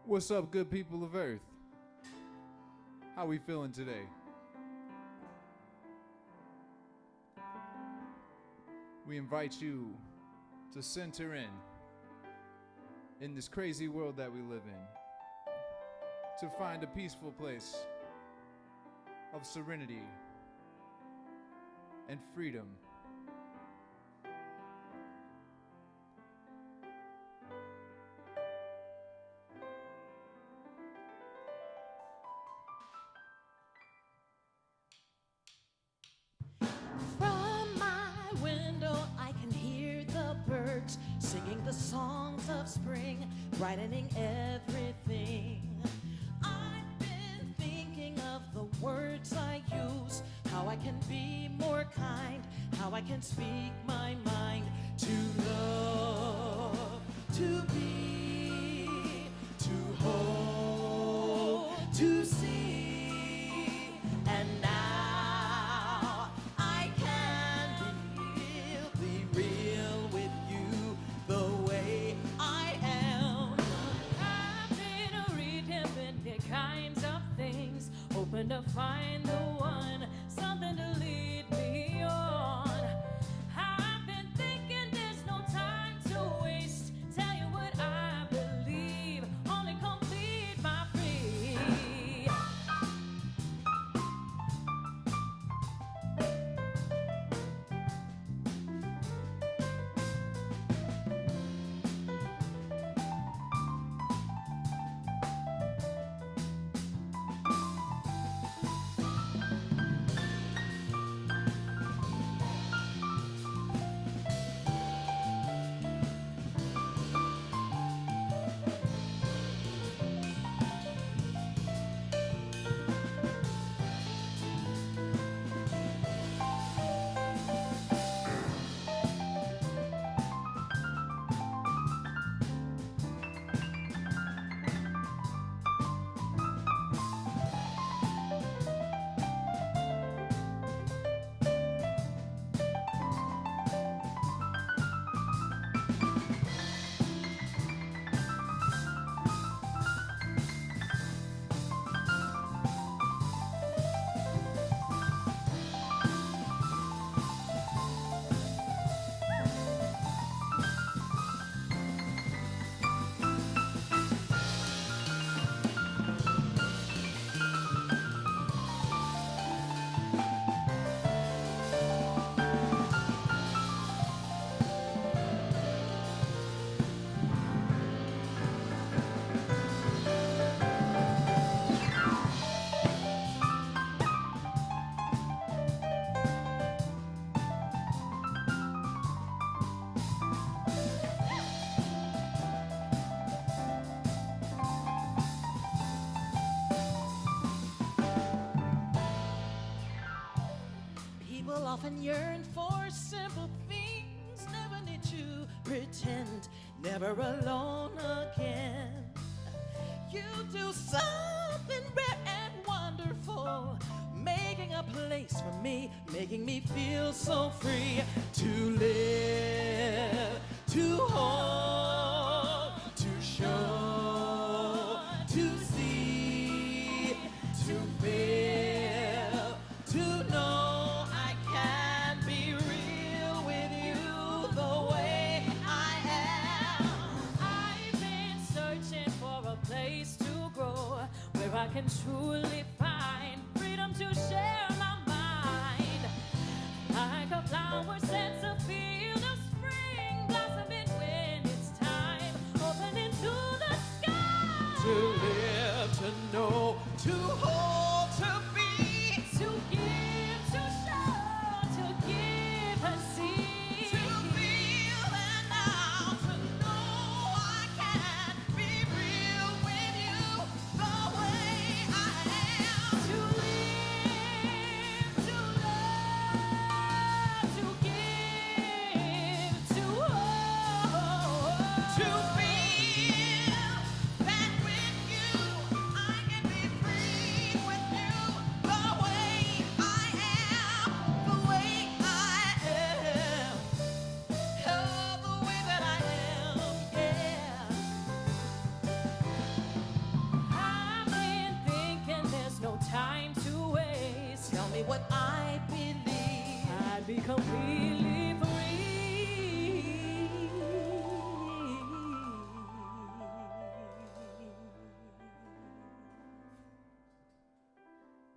What's up, good people of Earth? How we feeling today? We invite you to center in this crazy world that we live in, to find a peaceful place of serenity and freedom. Singing the songs of spring, brightening everything. I've been thinking of the words I use, how I can be more kind, how I can speak my mind. To love, to be, to hold, to see, and now I can be real with you the way I am. I've been reading many kinds of things, hoping to find the one, something to lead me on. I've been thinking there's no time to waste. Tell you what I believe, only complete my free. People often yearn for simple things, never need to pretend, never alone again. You do something rare and wonderful, making a place for me, making me feel so free to live, to hold, to show, to see, to feel, to know I can be real with you the way I am. I've been searching for a place to grow, where I can truly find freedom to share my mind. Like a flower sets a field of spring, blossoming when it's time, opening to the sky. To live, to know, to hold, to be, To give, to show, to give and see. to feel, and now to know I can be real with you the way I am. what I believe, I'd be completely free.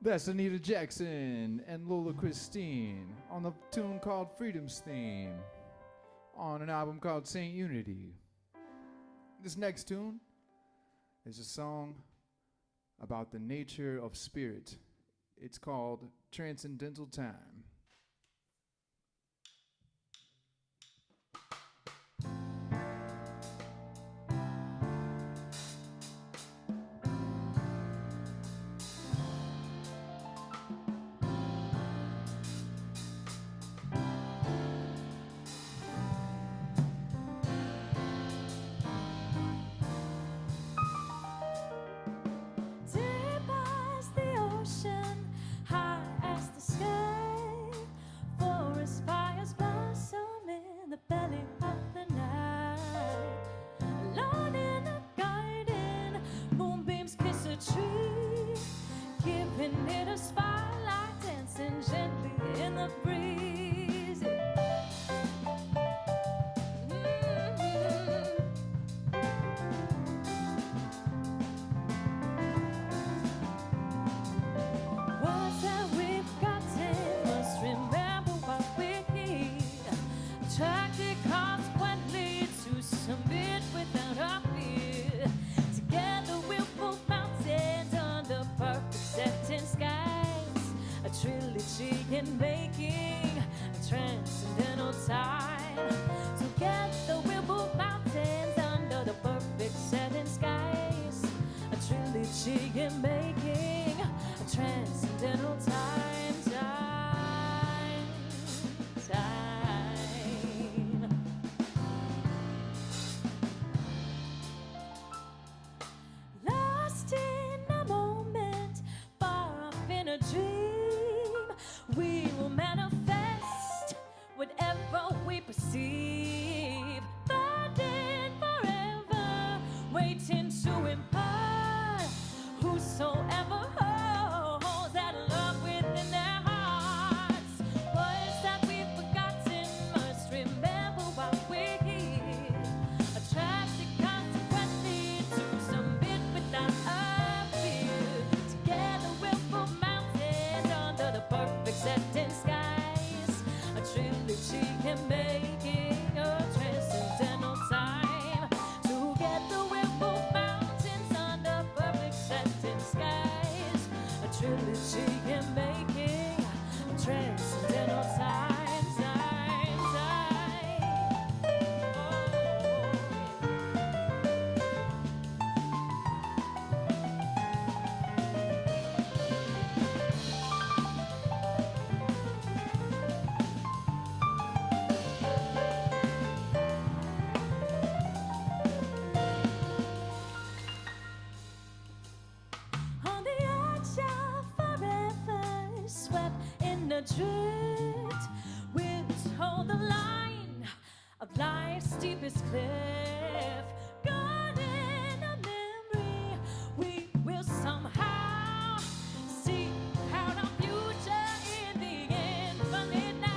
That's Anita Jackson and Lola Christine on the tune called Freedom's Theme on an album called Saint Unity. This next tune is a song about the nature of spirit. It's called Transcendental Time. Deep as the ocean, high as the sky, forest fires blossom in the belly of the night. Alone in the garden, moonbeams kiss a tree, giving it a spotlight, dancing gently in the breeze. Words that we've forgotten must remember what we need. Attracted consequently to submit without our fear. Together we'll move mountains under perfect setting skies. A trilogy in making, a transcendental time. Together we'll move mountains under the perfect setting skies. A trilogy in making, a transcendental time, time, time. Lost in a moment, far off in a dream, we will manifest whatever we perceive. Burdened forever, waiting to impart. Whosoever holds that love within their hearts. Words that we've forgotten must remember what we hear. Attracted consequently to submit without a fear. Together we'll move mountains under the perfect setting skies. A trilogy in making, a transcendental time. Together we'll move mountains under perfect setting skies. A trilogy in making, a transcendental time, time, time. On the edge of forever, swept in the drift, we'll hold the line of life's steepest cliff. Guarding a memory, we will somehow see out our future in the infinite now.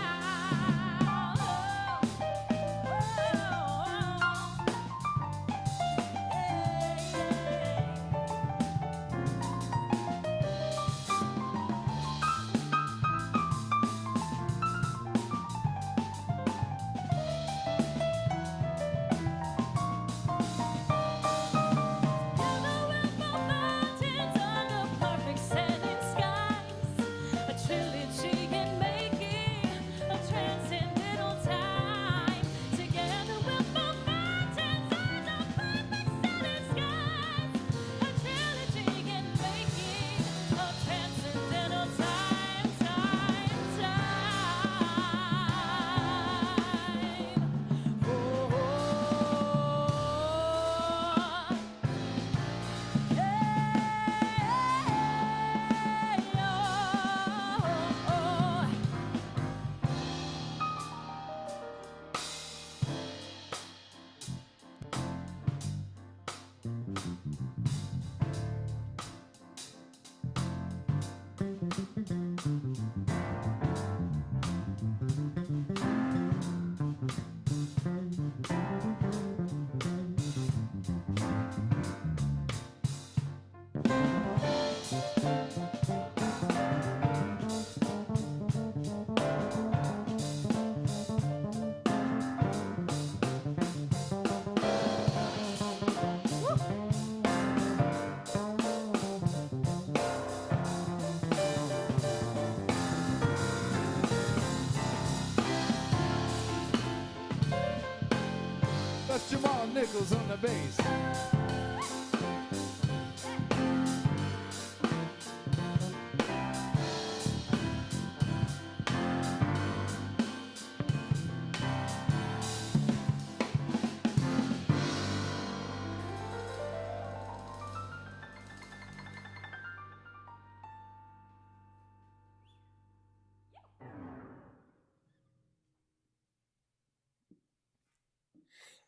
vocals on the bass.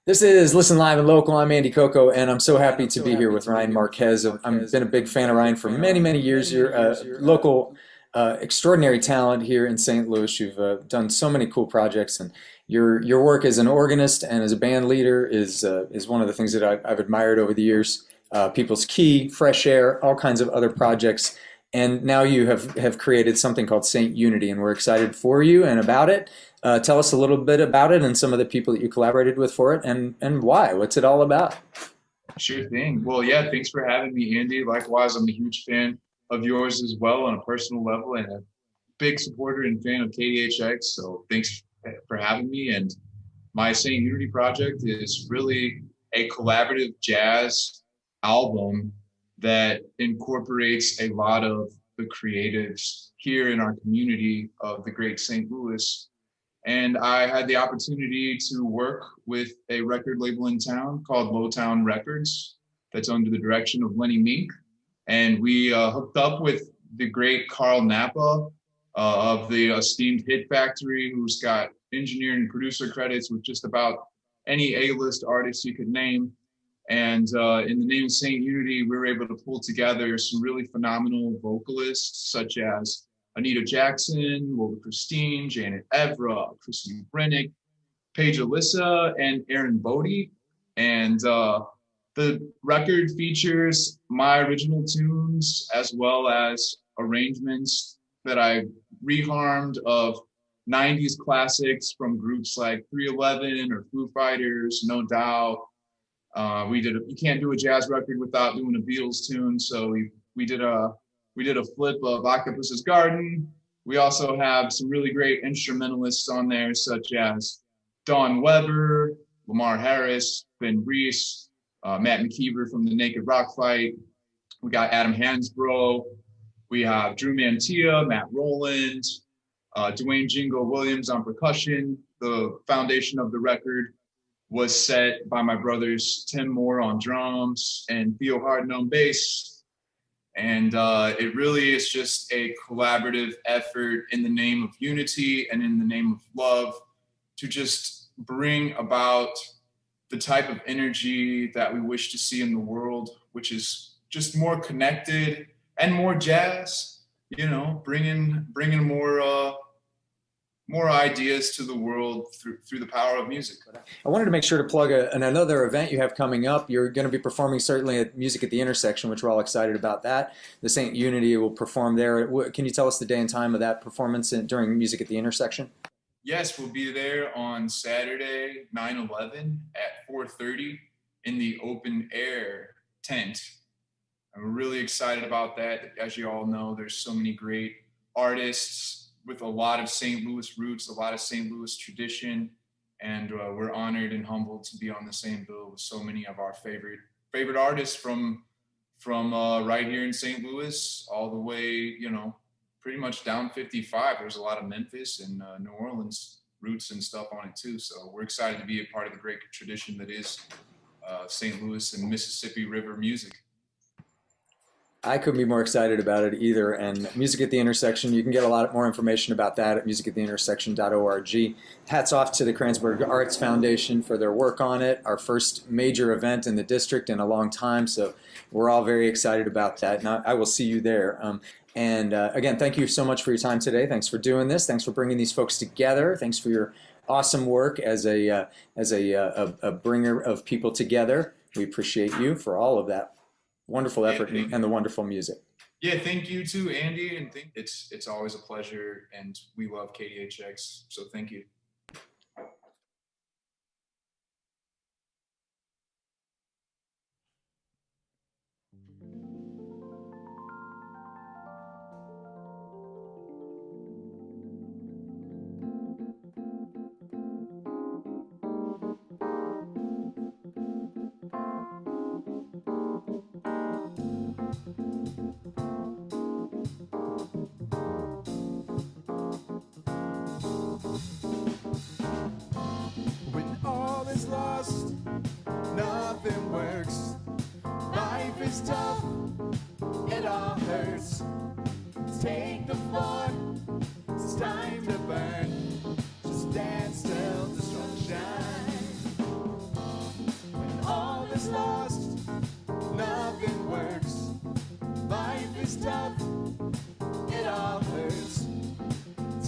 This is Listen Live and Local. I'm Andy Coco, and I'm so happy to be here with Ryan Marquez. I've been a big fan of Ryan for many, many years. You're a local extraordinary talent here in St. Louis. You've done so many cool projects, and your work as an organist and as a band leader is one of the things that I've admired over the years. People's Key, Fresh Air, all kinds of other projects. And now you have created something called Saint Unity, and we're excited for you and about it. Tell us a little bit about it and some of the people that you collaborated with for it, and why. What's it all about? Sure thing. Well, yeah, thanks for having me, Andy. Likewise, I'm a huge fan of yours as well on a personal level, and a big supporter and fan of KDHX. So thanks for having me. And my Saint Unity project is really a collaborative jazz album that incorporates a lot of the creatives here in our community of the great St. Louis. And I had the opportunity to work with a record label in town called Lowtown Records that's under the direction of Lenny Mink. And we hooked up with the great Carl Napa of the esteemed Hit Factory, who's got engineering and producer credits with just about any A-list artist you could name. And in the name of Saint Unity, we were able to pull together some really phenomenal vocalists, such as Anita Jackson, Lola Christine, Janet Evra, Chrissy Brennick, Paige Alyssa, and Aaron Bodie. And the record features my original tunes as well as arrangements that I reharmed of 90s classics from groups like 311 or Foo Fighters, No Doubt. You can't do a jazz record without doing a Beatles tune, so we did a flip of Octopus's Garden. We also have some really great instrumentalists on there, such as Don Weber, Lamar Harris, Ben Reese, Matt McKeever from the Naked Rock Fight. We got Adam Hansbrough. We have Drew Mantia, Matt Rowland, Dwayne Jingo Williams on percussion. The foundation of the record was set by my brothers Tim Moore on drums and Theo Harden on bass. And it really is just a collaborative effort in the name of unity and in the name of love to just bring about the type of energy that we wish to see in the world, which is just more connected and more jazz, you know, bringing more ideas to the world through the power of music. I wanted to make sure to plug another event you have coming up. You're going to be performing certainly at Music at the Intersection, which we're all excited about that. The Saint Unity will perform there. Can you tell us the day and time of that performance during Music at the Intersection? Yes, we'll be there on Saturday, 9/11 at 4:30 in the open air tent. I'm really excited about that. As you all know, there's so many great artists with a lot of St. Louis roots, a lot of St. Louis tradition, and we're honored and humbled to be on the same bill with so many of our favorite artists from right here in St. Louis, all the way, you know, pretty much down 55. There's a lot of Memphis and New Orleans roots and stuff on it too. So we're excited to be a part of the great tradition that is St. Louis and Mississippi River music. I couldn't be more excited about it either. And Music at the Intersection, you can get a lot more information about that at musicattheintersection.org. Hats off to the Kranzberg Arts Foundation for their work on it. Our first major event in the district in a long time, so we're all very excited about that. And I will see you there. Again, thank you so much for your time today. Thanks for doing this. Thanks for bringing these folks together. Thanks for your awesome work as a bringer of people together. We appreciate you for all of that wonderful effort and the wonderful music. Yeah, thank you too, Andy, and it's always a pleasure, and we love KDHX, so thank you.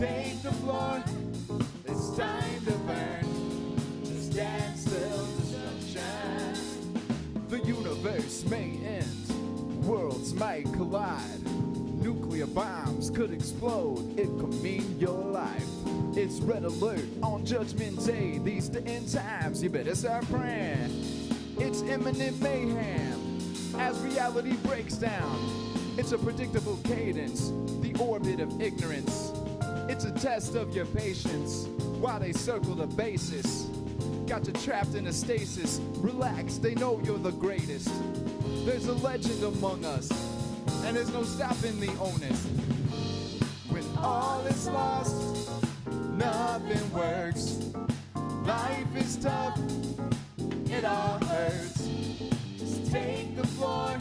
take the floor. It's time to burn. Just dance still destruction. The universe may end. Worlds might collide. Nuclear bombs could explode. It could mean your life. It's red alert on Judgment Day. These the end times. You better start praying. It's imminent mayhem as reality breaks down. It's a predictable cadence, the orbit of ignorance. It's a test of your patience while they circle the basis. Got you trapped in a stasis. Relax, they know you're the greatest. There's a legend among us, and there's no stopping the onus. When all is lost, nothing works. Life is tough, it all hurts. Just take the floor,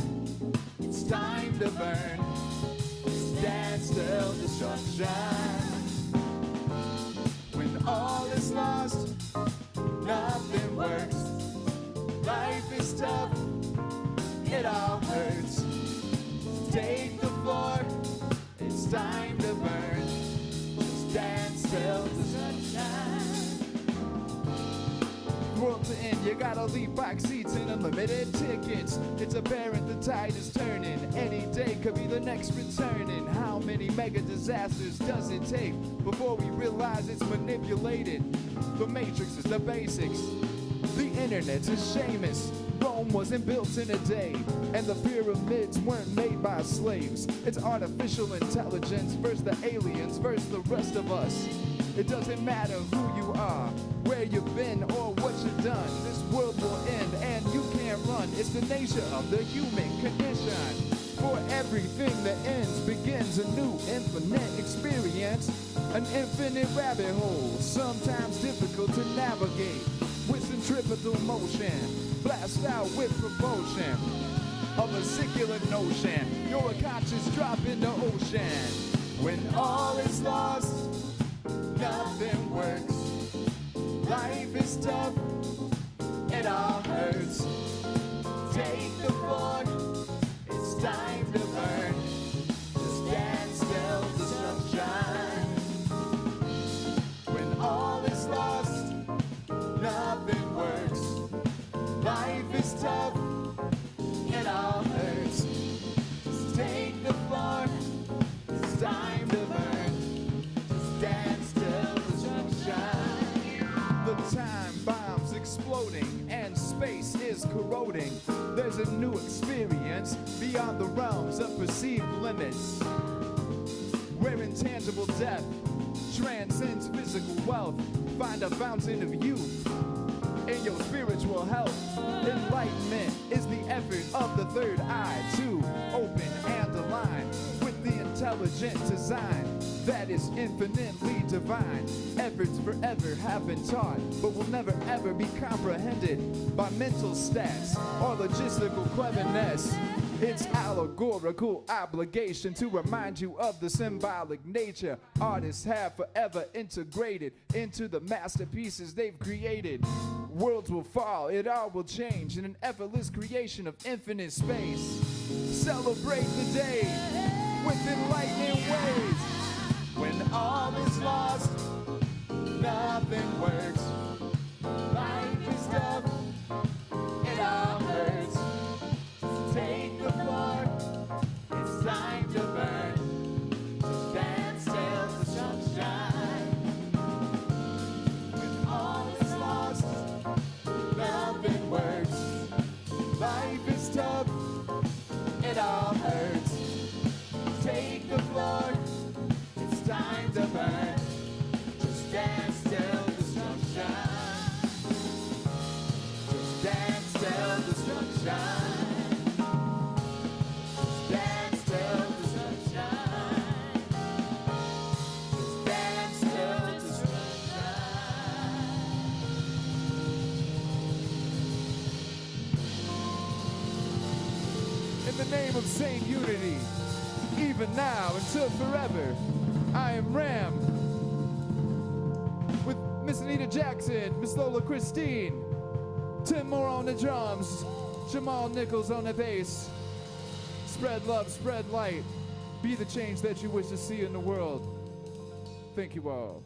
it's time to burn. Stand still, destruction. When all is lost, nothing works. Life is tough, it all hurts. Take the floor, it's time to burn. Stand still, destruction. World to end, you gotta leave box seats and unlimited tickets. It's apparent the tide is turning. Any day could be the next returning. How many mega disasters does it take before we realize it's manipulated? The matrix is the basics. The internet is Seamus. Rome wasn't built in a day, and the pyramids weren't made by slaves. It's artificial intelligence versus the aliens versus the rest of us. It doesn't matter who you are, where you've been, or what you've done. This world will end, and you can't run. It's the nature of the human condition. For everything that ends begins a new infinite experience. An infinite rabbit hole, sometimes difficult to navigate. With centripetal motion, blast out with propulsion. A vesicular notion, you're a conscious drop in the ocean. When all is lost, nothing works. Life is tough, it all hurts. Take the floor, it's time to burn. Just stand still, destruction. When all is lost, nothing works. Life is tough, it all hurts. Just take the floor, it's time to burn. Just stand still, destruction. The time bomb's exploding and space is corroding. There's a new experience beyond the realms of perceived limits, where intangible death transcends physical wealth. Find a fountain of youth in your spiritual health. Enlightenment is the effort of the third eye to open and align with the intelligent design that is infinitely divine. Efforts forever have been taught, but will never ever be comprehended by mental stats or logistical cleverness. It's allegorical obligation to remind you of the symbolic nature artists have forever integrated into the masterpieces they've created. Worlds will fall, it all will change in an effortless creation of infinite space. Celebrate the day with enlightening ways. When all is lost, nothing works. Life is tough, it all hurts. Take the floor, it's time to burn. Stand still, destruction. When all is lost, nothing works. Life is tough, it all hurts. Take the floor, it's time to burn. Just stand still, destruction. Just stand still, destruction. Stand still, destruction. Stand still, destruction. In the name of sane unity, even now until forever, I am Ram. With Miss Anita Jackson, Miss Lola Christine, Tim Moore on the drums, Jamal Nichols on the bass. Spread love, spread light. Be the change that you wish to see in the world. Thank you all.